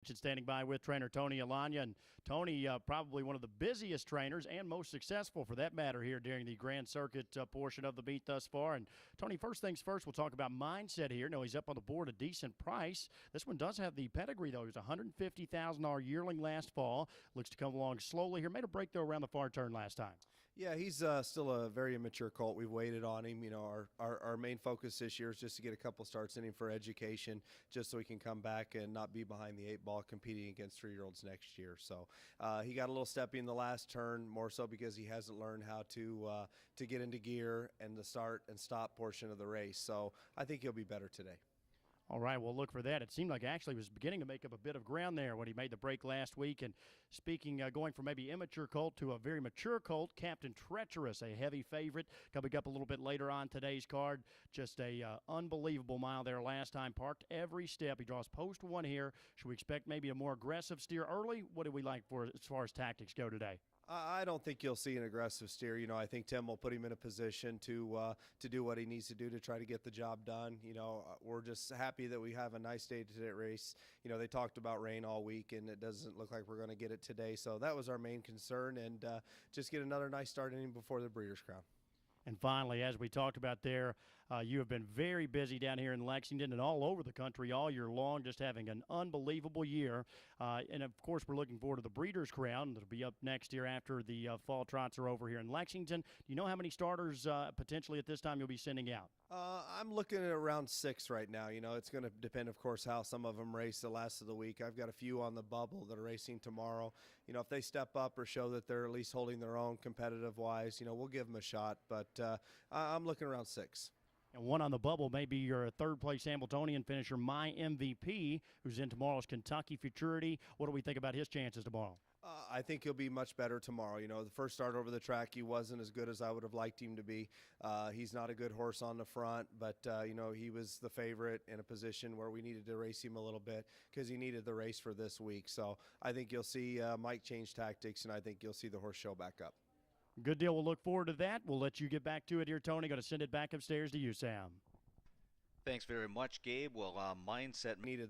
Standing by with trainer Tony Alagna. And Tony, probably one of the busiest trainers and most successful for that matter here during the Grand Circuit portion of the meet thus far. And Tony, first things first, we'll talk about mindset here. No, he's up on the board a decent price. This one does have the pedigree, though. He was a $150,000 yearling last fall. Looks to come along slowly here. Made a break, though, around the far turn last time. Yeah, he's still a very immature colt. We've waited on him. You know, our main focus this year is just to get a couple starts in him for education, just so he can come back and not be behind the eight ball competing against 3-year-olds next year. So he got a little steppy in the last turn, more so because he hasn't learned how to get into gear and the start and stop portion of the race. So I think he'll be better today. All right, we'll look for that. It seemed like actually was beginning to make up a bit of ground there when he made the break last week. And speaking, going from maybe immature colt to a very mature colt, Captain Treacherous, a heavy favorite, coming up a little bit later on today's card. Just a unbelievable mile there last time, parked every step. He draws post one here. Should we expect maybe a more aggressive steer early? What do we like for as far as tactics go today? I don't think you'll see an aggressive steer. You know, I think Tim will put him in a position to do what he needs to do to try to get the job done. You know, we're just happy that we have a nice day to that race. You know, they talked about rain all week, and it doesn't look like we're going to get it today. So that was our main concern, and just get another nice start in him before the Breeders' Crown. And finally, as we talked about there, you have been very busy down here in Lexington and all over the country all year long, just having an unbelievable year. And, of course, we're looking forward to the Breeders' Crown. That'll be up next year after the fall trots are over here in Lexington. Do you know how many starters potentially at this time you'll be sending out? I'm looking at around 6 right now. You know, it's going to depend, of course, how some of them race the last of the week. I've got a few on the bubble that are racing tomorrow. You know, if they step up or show that they're at least holding their own competitive-wise, you know, we'll give them a shot. But I'm looking around 6. And one on the bubble may be your third-place Hamiltonian finisher, My MVP, who's in tomorrow's Kentucky Futurity. What do we think about his chances tomorrow? I think he'll be much better tomorrow. You know, the first start over the track, he wasn't as good as I would have liked him to be. He's not a good horse on the front, but, you know, he was the favorite in a position where we needed to race him a little bit because he needed the race for this week. So I think you'll see Mike change tactics, and I think you'll see the horse show back up. Good deal. We'll look forward to that. We'll let you get back to it here, Tony. Going to send it back upstairs to you, Sam. Thanks very much, Gabe. Well, mindset Needed the